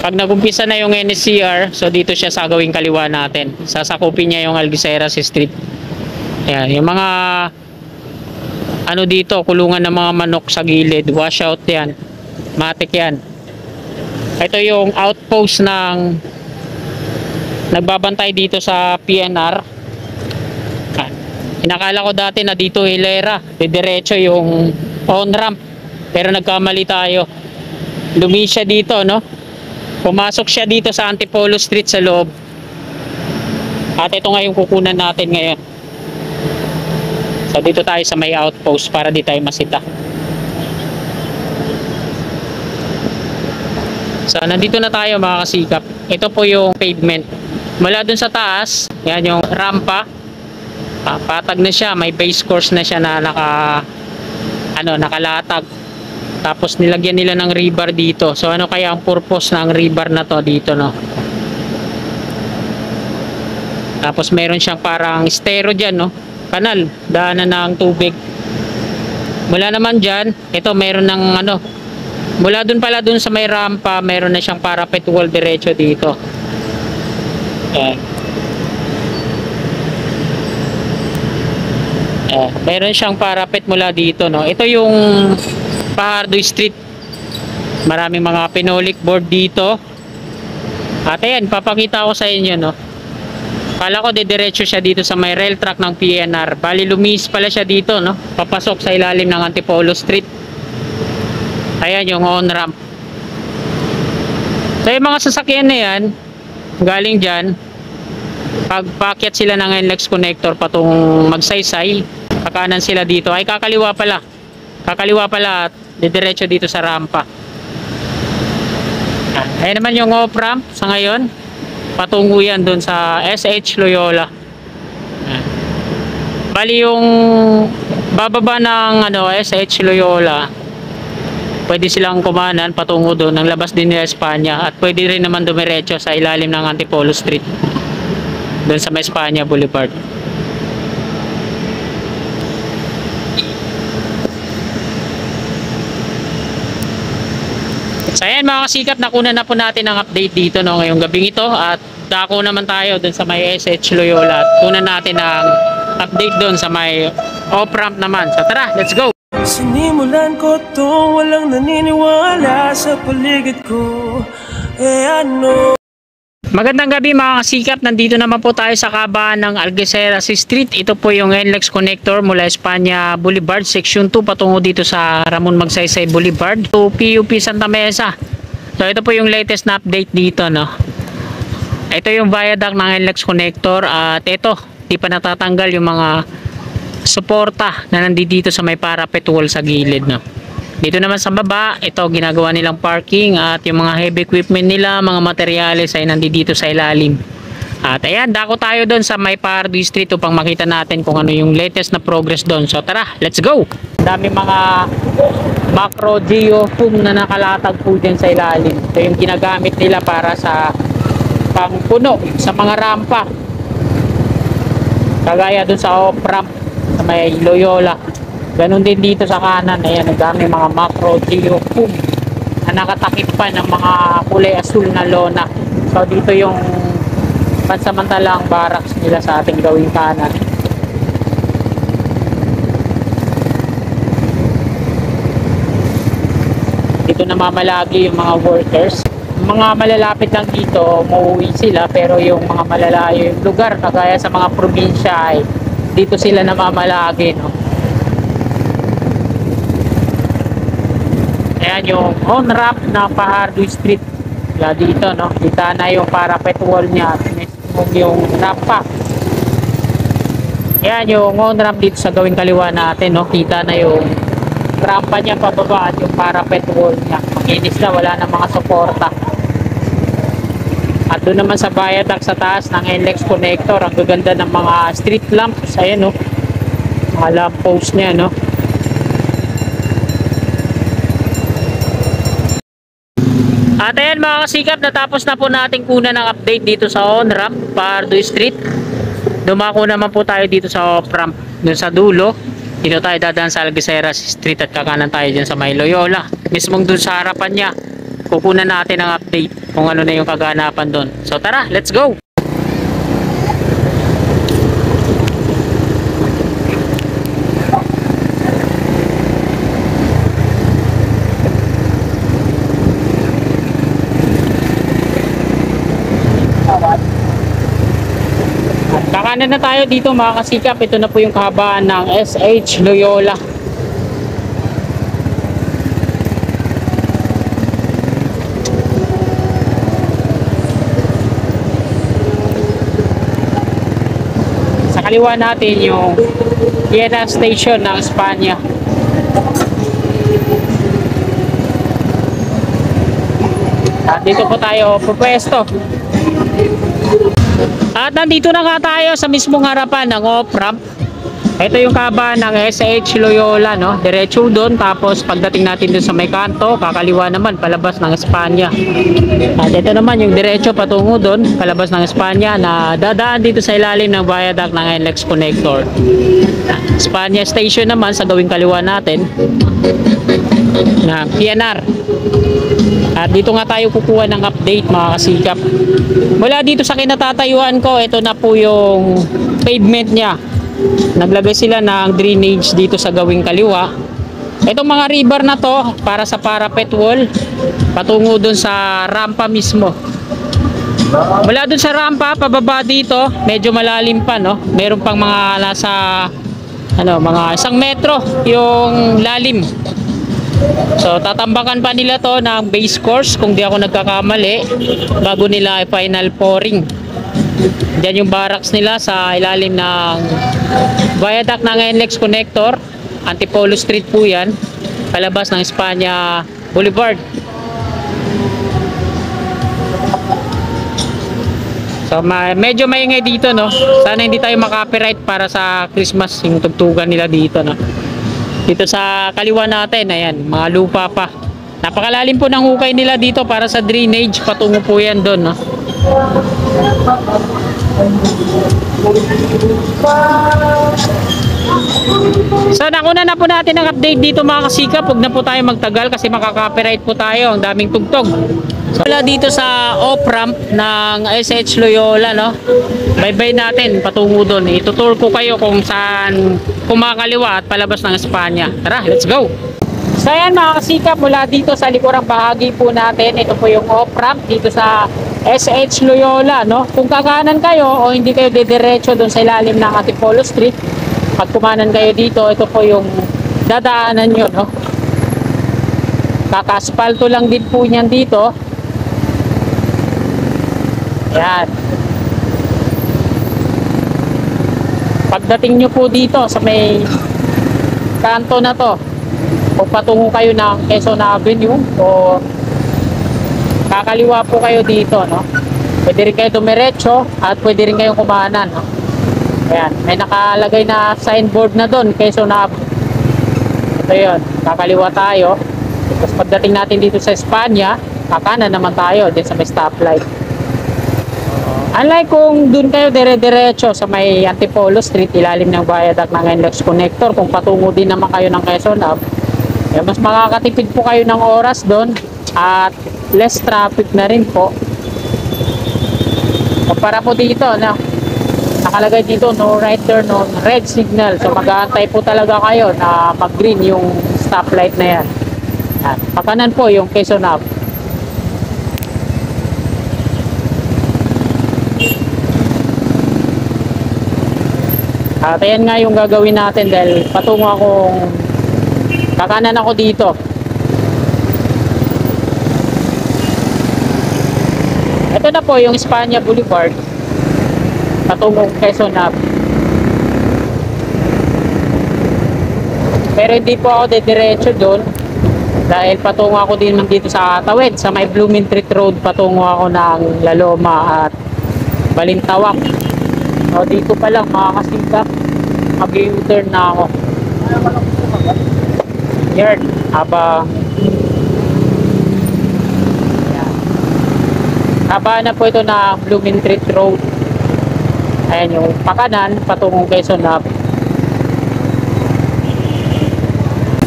Pag nagumpisa na yung NSCR, so dito siya sa gawing kaliwa natin. Sasakupin niya yung Algeciras Street. Ayan, yung mga ano dito, kulungan ng mga manok sa gilid, washout yan. Matik yan. Ito yung outpost ng nagbabantay dito sa PNR. Inakala ko dati na dito hilera, diretso yung on-ramp. Pero nagkamali tayo. Lumi siya dito, no? Pumasok siya dito sa Antipolo Street sa loob. At ito nga yung kukunan natin ngayon. So dito tayo sa may outpost para di tayo masita. So nandito na tayo mga kasikap. Ito po yung pavement. Mula dun sa taas, yan yung rampa. Patag na siya, may base course na siya na nakalatag. Tapos nilagyan nila ng rebar dito. So ano kaya ang purpose ng rebar na to dito, no? Tapos meron siyang parang estero dyan, no? Kanal, daanan ng tubig. Mula naman dyan, ito meron ng mula dun pala dun sa may rampa, meron na siyang parapet wall diretso dito. Ayan. Meron siyang parapet mula dito, no? Ito yung Fajardo Street. Maraming mga pinolik board dito. At ayan, papakita ko sa inyo, no? Kala ko diretso siya dito sa may rail track ng PNR. Bali lumis pala siya dito, no? Papasok sa ilalim ng Antipolo Street. Ayan yung on-ramp. So yung mga sasakyan na yan, galing dyan, pagpakyat sila ng NLEX connector patong Magsaysay, kakanan sila dito, ay kakaliwa pala at didiretso dito sa rampa. Ayan naman yung off-ramp sa ngayon, patungo yan dun sa SH Loyola. Bali yung bababa ng SH Loyola, pwede silang kumanan patungo doon ng labas din nila Espanya, at pwede rin naman dumiretso sa ilalim ng Antipolo Street doon sa may Espanya Boulevard. So ayan mga kasikap, nakunan na po natin ang update dito, no, ngayong gabing ito, at dako naman tayo doon sa may SH Loyola at kunan natin ang update doon sa may off-ramp naman. So tara, let's go! Sinimulan ko to, walang naniniwala sa paligid ko. Magandang gabi mga kasikap, nandito naman po tayo sa kabaan ng Algeciras Street. Ito po yung NLEX connector mula Espanya Boulevard, section 2 patungo dito sa Ramon Magsaysay Boulevard to PUP Santa Mesa. So ito po yung latest na update dito, no. Ito yung viaduct ng NLEX connector, at ito, di pa natatanggal yung mga suporta na nandito sa may parapet wall sa gilid, no. Dito naman sa baba, ito ginagawa nilang parking, at yung mga heavy equipment nila, mga materyales ay nandito sa ilalim. At ayan, dako tayo doon sa may Fajardo Street upang makita natin kung ano yung latest na progress doon. So tara, let's go! Dami mga macro geo foam na nakalatag po dyan sa ilalim. Ito yung ginagamit nila para sa pangpuno sa mga rampa. Kagaya doon sa off-ramp sa may Loyola. Ganon din dito sa kanan. Ayan, nagdami mga macro geo foam na nakatakip pa ng mga kulay asul na lona. So dito yung pansamantalang barracks nila sa ating gawing kanan. Dito namamalagi yung mga workers. Mga malalapit lang dito, mauwi sila, pero yung mga malalayo yung lugar, kagaya sa mga probinsya, ay dito sila namamalagi, no? Ayan yung on-ramp na Fajardo Street. Kaya dito, no, kita na yung parapet wall niya at yung rampa. Ayan yung on-ramp dito sa gawing kaliwa natin, no. Kita na yung rampa niya pababa at yung parapet wall niya. Makinis na, wala na mga suporta. At doon naman sa viaduct sa taas ng NLEX connector, ang gaganda ng mga street lamps. Ayan, no, mga lamp post niya, no. At ayan mga kasikap, natapos na po natin kunan ng update dito sa on-ramp Fajardo Street. Dumako naman po tayo dito sa off-ramp dun sa dulo. Dito tayo dadaan sa Algeciras Street at kakanan tayo dyan sa may Loyola. Mismong dun sa harapan niya kukunan natin ang update kung ano na yung kaganapan doon. So tara, let's go! Kakanan na tayo dito mga kasikap. Ito na po yung kahabaan ng SH Loyola. Sa kaliwa natin yung Vienna Station ng Espanya. At dito po tayo pupwesto. At nandito na nga tayo sa mismong harapan ng off-ramp. Ito yung kahabaan ng SH Loyola, no? Diretso doon, tapos pagdating natin doon sa may kanto, kakaliwa naman palabas ng Espanya. At ito naman yung diretso patungo doon, palabas ng Espanya, na dadaan dito sa ilalim ng viaduct ng NLEX connector. Espanya Station naman sa gawing kaliwa natin na PNR. At dito nga tayo kukuha ng update mga kasikap. Mula dito sa kinatatayuan ko, ito na po yung pavement niya. Naglagay sila ng drainage dito sa gawing kaliwa. Itong mga river na to para sa parapet wall patungo dun sa rampa mismo. Mula dun sa rampa pababa dito, medyo malalim pa, no? Meron pang mga nasa mga 1 metro yung lalim. So tatambakan pa nila to ng base course kung di ako nagkakamali bago nila final pouring. Diyan yung barracks nila sa ilalim ng viaduct ng NLEX connector. Antipolo Street po yan, palabas ng Espanya Boulevard. So medyo maingay dito, no? Sana hindi tayo makapiright para sa Christmas yung tugtugan nila dito, no? Dito sa kaliwa natin, ayan, mga lupa pa. Napakalalim po ng hukay nila dito para sa drainage. Patungo po yan doon, no? So nakuna na po natin ang update dito mga kasikap. Huwag na po tayo magtagal kasi makaka-copyright po tayo. Ang daming tugtog. So wala dito sa off-ramp ng SH Loyola, no? Bye-bye natin patungo doon. Itutour ko kayo kung saan kumakaliwa at palabas ng Espanya. Tara, let's go! So ayan mga kasikap, mula dito sa likurang bahagi po natin, ito po yung off-ramp dito sa SH Loyola, no? Kung kakanan kayo o hindi kayo didiretso doon sa ilalim ng Antipolo Street, pag kumanan kayo dito, ito po yung dadaanan nyo, no? Kaka-aspalto lang din po niyan dito. Yan. Pagdating nyo po dito sa may kanto na to, kung patungo kayo ng Quezon Avenue o kakaliwa po kayo dito, no? Pwede rin kayo dumiretso at pwede rin kayong kumanan, no? Ayan, may nakalagay na signboard na doon, Quezon Avenue. Ito yun, kakaliwa tayo. Tapos pagdating natin dito sa Espanya, kakanan naman tayo din sa may stoplight. Unlike kung doon kayo dire-diretso sa may Antipolo Street, ilalim ng viaduct ng NLEX connector, kung patungo din naman kayo ng Quezon Ave, eh, mas makakatipid po kayo ng oras doon at less traffic na rin po. Para po dito, nakalagay dito no right turn on red signal. So mag-aantay po talaga kayo na mag-green yung stoplight na yan. At pakanan po yung Quezon Ave. At ayan nga yung gagawin natin dahil patungo akong kakanan ako dito. Ito na po yung Espanya Boulevard patungong Quezon Ave. Pero hindi po ako didiretso doon dahil patungo ako din dito sa Tawid, sa may Blooming Treat Road. Patungo ako ng Laloma at Balintawak. So dito pa lang mga kasikap, mag-u-turn na ako. Yan, habang haba na po ito na Blooming Treat Road. Ayan yung pakanan patungong Quezon Ave.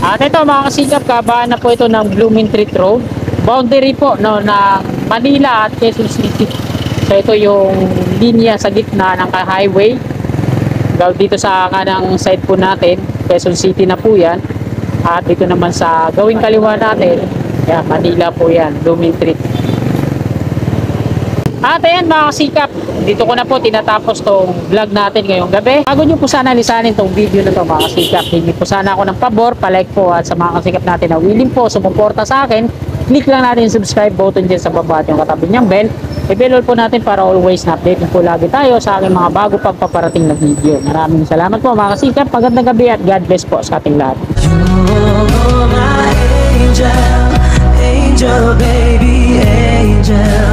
At ito mga kasikap, kabaan na po ito ng Blooming Treat Road. boundary po no ng Manila at Quezon City. So ito yung linya sa gitna ng highway. Dito sa kanang side po natin, Quezon City na po yan. At dito naman sa gawing kaliwa natin, yan, Manila po yan, Blooming Treat. At ayan mga kasikap, dito ko na po tinatapos tong vlog natin ngayong gabi. Bago nyo po sana lisanin tong video na to mga kasikap, hindi po sana ako ng pabor, palike po at sa mga kasikap natin na willing po sumuporta sa akin, click lang natin yung subscribe button dyan sa baba at yung katabi niyang bell. I-bell po natin para always na update po lagi tayo sa aking mga bago pang paparating na video. Maraming salamat po mga kasikap, magandang gabi at God bless po sa ating lahat. You're my angel, angel baby, angel.